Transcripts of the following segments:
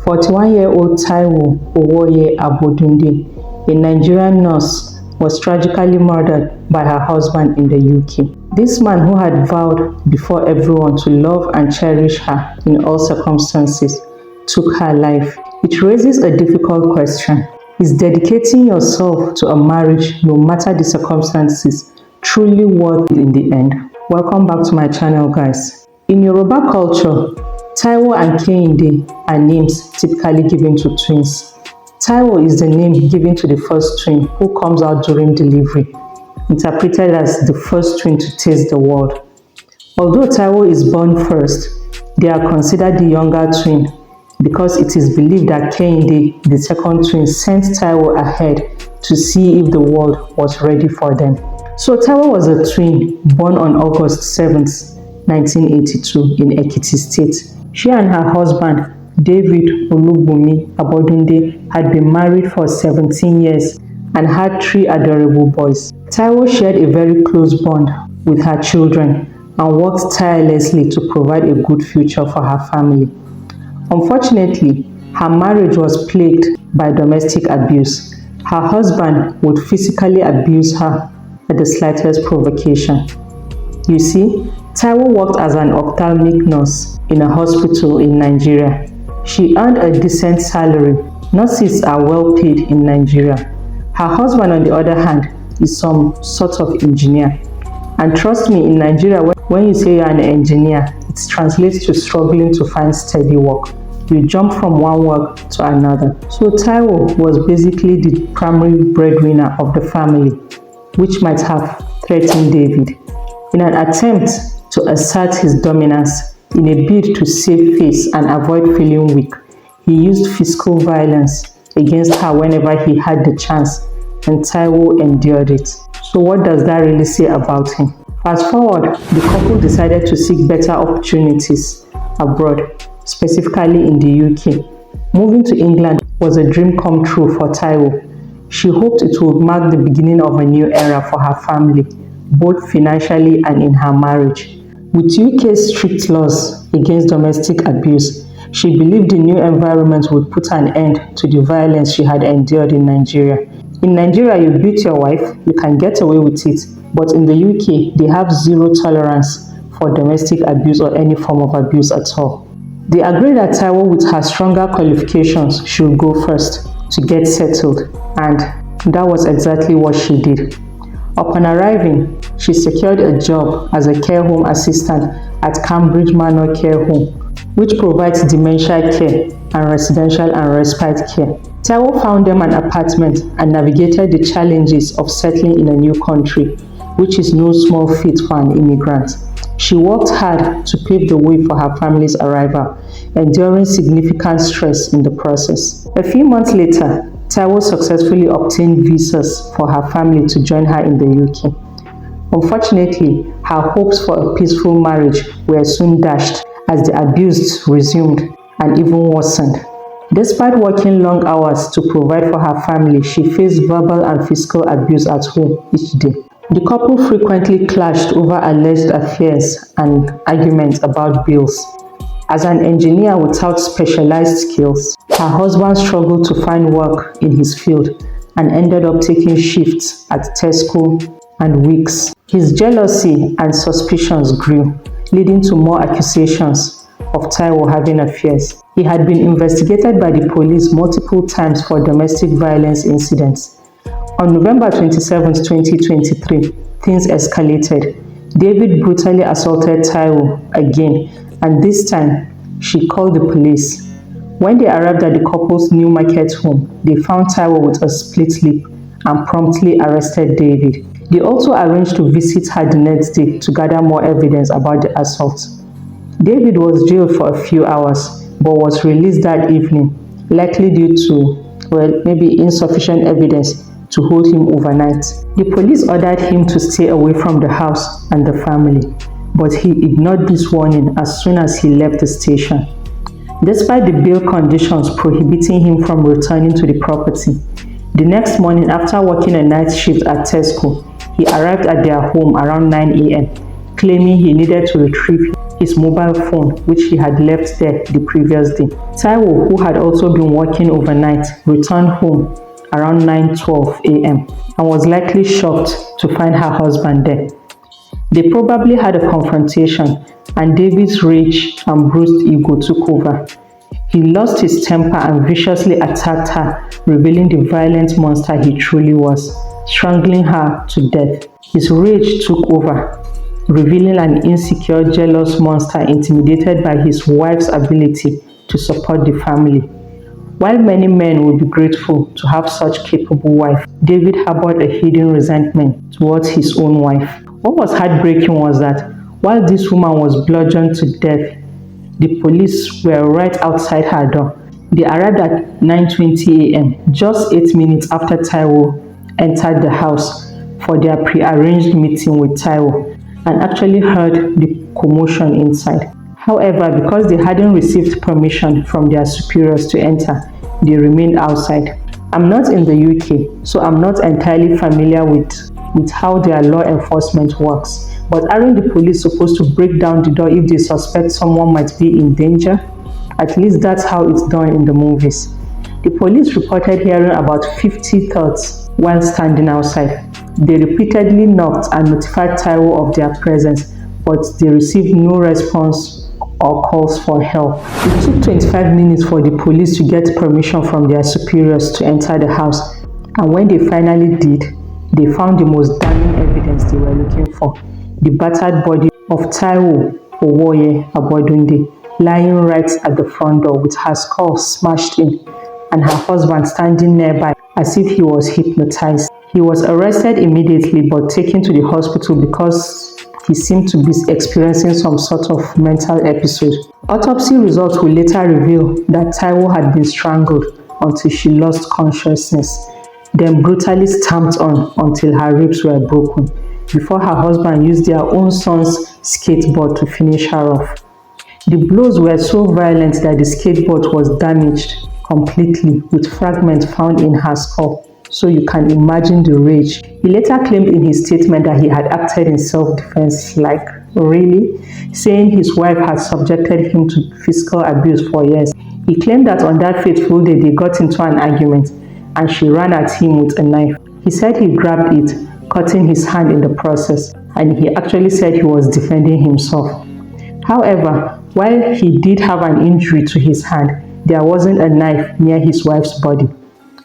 41-year-old Taiwo Abodunde, a Nigerian nurse, was tragically murdered by her husband in the UK. This man, who had vowed before everyone to love and cherish her in all circumstances, took her life. It raises a difficult question. Is dedicating yourself to a marriage, no matter the circumstances, truly worth it in the end? Welcome back to my channel, guys. In Yoruba culture, Taiwo and Kehinde are names typically given to twins. Taiwo is the name given to the first twin who comes out during delivery, interpreted as the first twin to taste the world. Although Taiwo is born first, they are considered the younger twin because it is believed that Kehinde, the second twin, sent Taiwo ahead to see if the world was ready for them. So Taiwo was a twin born on August 7th, 1982 in Ekiti State. She and her husband, David Abodunde, had been married for 17 years and had 3 adorable boys. Taiwo shared a very close bond with her children and worked tirelessly to provide a good future for her family. Unfortunately, her marriage was plagued by domestic abuse. Her husband would physically abuse her at the slightest provocation. You see, Taiwo worked as an ophthalmic nurse in a hospital in Nigeria. She earned a decent salary. Nurses are well paid in Nigeria. Her husband, on the other hand, is some sort of engineer. And trust me, in Nigeria, when you say you're an engineer, it translates to struggling to find steady work. You jump from one work to another. So Taiwo was basically the primary breadwinner of the family, which might have threatened David. In an attempt to assert his dominance, in a bid to save face and avoid feeling weak, he used physical violence against her whenever he had the chance, and Taiwo endured it. So what does that really say about him? Fast forward, the couple decided to seek better opportunities abroad, specifically in the UK. Moving to England was a dream come true for Taiwo. She hoped it would mark the beginning of a new era for her family, both financially and in her marriage. With UK's strict laws against domestic abuse, she believed the new environment would put an end to the violence she had endured in Nigeria. In Nigeria, you beat your wife, you can get away with it, but in the UK, they have zero tolerance for domestic abuse or any form of abuse at all. They agreed that Taiwo, with her stronger qualifications, should go first to get settled, and that was exactly what she did. Upon arriving, she secured a job as a care home assistant at Cambridge Manor Care Home, which provides dementia care and residential and respite care. Taiwo found them an apartment and navigated the challenges of settling in a new country, which is no small feat for an immigrant. She worked hard to pave the way for her family's arrival, enduring significant stress in the process. A few months later, Taiwo successfully obtained visas for her family to join her in the UK. Unfortunately, her hopes for a peaceful marriage were soon dashed as the abuse resumed and even worsened. Despite working long hours to provide for her family, she faced verbal and physical abuse at home each day. The couple frequently clashed over alleged affairs and arguments about bills. As an engineer without specialized skills, her husband struggled to find work in his field and ended up taking shifts at Tesco and Wickes. His jealousy and suspicions grew, leading to more accusations of Taiwo having affairs. He had been investigated by the police multiple times for domestic violence incidents. On November 27, 2023, things escalated. David brutally assaulted Taiwo again, and this time, she called the police. When they arrived at the couple's new market home, they found Taiwo with a split lip and promptly arrested David. They also arranged to visit her the next day to gather more evidence about the assault. David was jailed for a few hours, but was released that evening, likely due to, maybe insufficient evidence to hold him overnight. The police ordered him to stay away from the house and the family, but he ignored this warning as soon as he left the station. Despite the bail conditions prohibiting him from returning to the property, the next morning, after working a night shift at Tesco, he arrived at their home around 9 a.m., claiming he needed to retrieve his mobile phone, which he had left there the previous day. Taiwo, who had also been working overnight, returned home around 9:12 a.m. and was likely shocked to find her husband there. They probably had a confrontation, and David's rage and bruised ego took over. He lost his temper and viciously attacked her, revealing the violent monster he truly was, strangling her to death. His rage took over, revealing an insecure, jealous monster intimidated by his wife's ability to support the family. While many men would be grateful to have such capable wife, David harbored a hidden resentment towards his own wife. What was heartbreaking was that while this woman was bludgeoned to death, the police were right outside her door. They arrived at 9:20 a.m., just 8 minutes after Taiwo entered the house for their prearranged meeting with Taiwo, and actually heard the commotion inside. However, because they hadn't received permission from their superiors to enter, they remained outside. I'm not in the UK, so I'm not entirely familiar with how their law enforcement works. But aren't the police supposed to break down the door if they suspect someone might be in danger? At least that's how it's done in the movies. The police reported hearing about 50 thuds while standing outside. They repeatedly knocked and notified Taiwo of their presence, but they received no response or calls for help. It took 25 minutes for the police to get permission from their superiors to enter the house, and when they finally did, they found the most damning evidence they were looking for: the battered body of Taiwo Abodunde lying right at the front door with her skull smashed in, and her husband standing nearby as if he was hypnotized. He was arrested immediately but taken to the hospital because he seemed to be experiencing some sort of mental episode. Autopsy results will later reveal that Taiwo had been strangled until she lost consciousness, then brutally stamped on until her ribs were broken, before her husband used their own son's skateboard to finish her off. The blows were so violent that the skateboard was damaged completely, with fragments found in her skull, so you can imagine the rage. He later claimed in his statement that he had acted in self-defense. Like, really? Saying his wife had subjected him to physical abuse for years. He claimed that on that fateful day they got into an argument and she ran at him with a knife. He said he grabbed it, cutting his hand in the process, and he actually said he was defending himself. However, while he did have an injury to his hand, there wasn't a knife near his wife's body,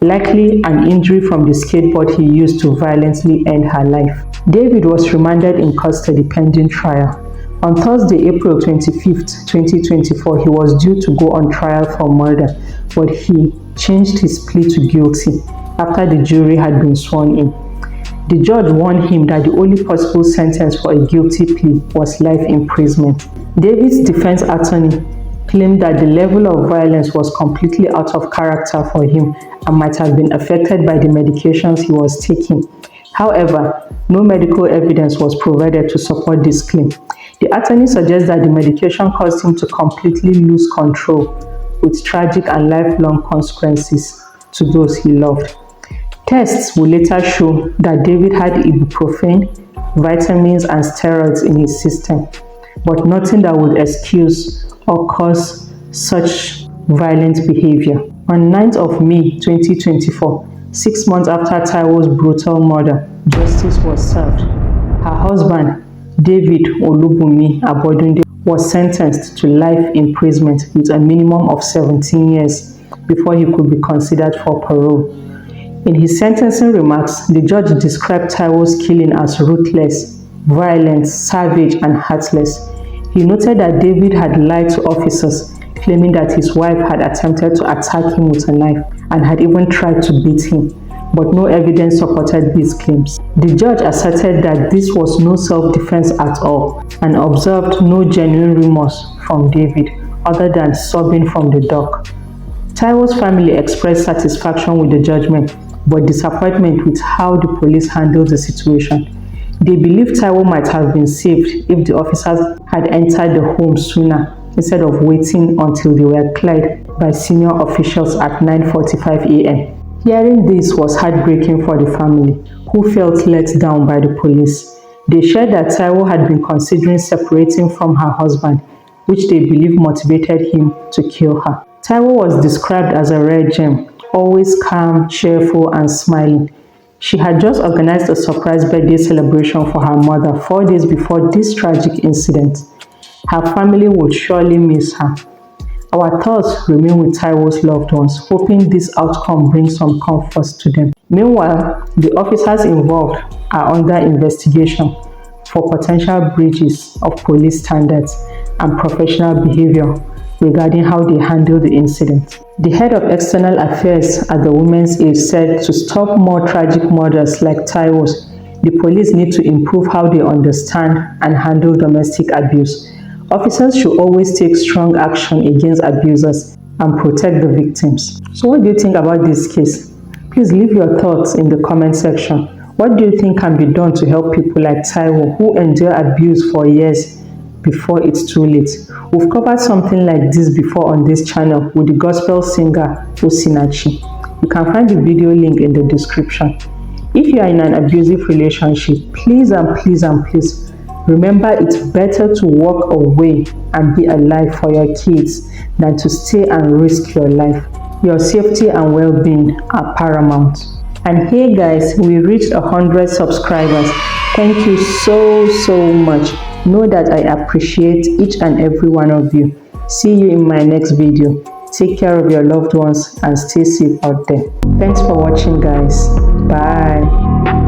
likely an injury from the skateboard he used to violently end her life. David was remanded in custody pending trial. On Thursday, April 25th, 2024, he was due to go on trial for murder, but he changed his plea to guilty after the jury had been sworn in. The judge warned him that the only possible sentence for a guilty plea was life imprisonment. David's defense attorney claimed that the level of violence was completely out of character for him and might have been affected by the medications he was taking. However, no medical evidence was provided to support this claim. The attorney suggests that the medication caused him to completely lose control, with tragic and lifelong consequences to those he loved. Tests will later show that David had ibuprofen, vitamins, and steroids in his system, but nothing that would excuse or cause such violent behavior. On 9th of May 2024, 6 months after Taiwo's brutal murder, justice was served. Her husband, David Abodunde, was sentenced to life imprisonment with a minimum of 17 years before he could be considered for parole. In his sentencing remarks, the judge described Taiwo's killing as ruthless, violent, savage, and heartless. He noted that David had lied to officers, claiming that his wife had attempted to attack him with a knife and had even tried to beat him, but no evidence supported these claims. The judge asserted that this was no self-defense at all and observed no genuine remorse from David other than sobbing from the dock. Taiwo's family expressed satisfaction with the judgment, but disappointment with how the police handled the situation. They believe Taiwo might have been saved if the officers had entered the home sooner instead of waiting until they were cleared by senior officials at 9:45 a.m. Hearing this was heartbreaking for the family, who felt let down by the police. They shared that Taiwo had been considering separating from her husband, which they believe motivated him to kill her. Taiwo was described as a rare gem, always calm, cheerful, and smiling. She had just organized a surprise birthday celebration for her mother 4 days before this tragic incident. Her family would surely miss her. Our thoughts remain with Taiwo's loved ones, hoping this outcome brings some comfort to them. Meanwhile, the officers involved are under investigation for potential breaches of police standards and professional behavior regarding how they handled the incident. The head of external affairs at the Women's Aid said to stop more tragic murders like Taiwo's, the police need to improve how they understand and handle domestic abuse. Officers should always take strong action against abusers and protect the victims. So what do you think about this case? Please leave your thoughts in the comment section. What do you think can be done to help people like Taiwo who endure abuse for years before it's too late? We've covered something like this before on this channel with the gospel singer Osinachi. You can find the video link in the description. If you are in an abusive relationship, please remember it's better to walk away and be alive for your kids than to stay and risk your life. Your safety and well-being are paramount. And hey guys, we reached 100 subscribers. Thank you so much. Know that I appreciate each and every one of you. See you in my next video. Take care of your loved ones and stay safe out there. Thanks for watching guys. Bye.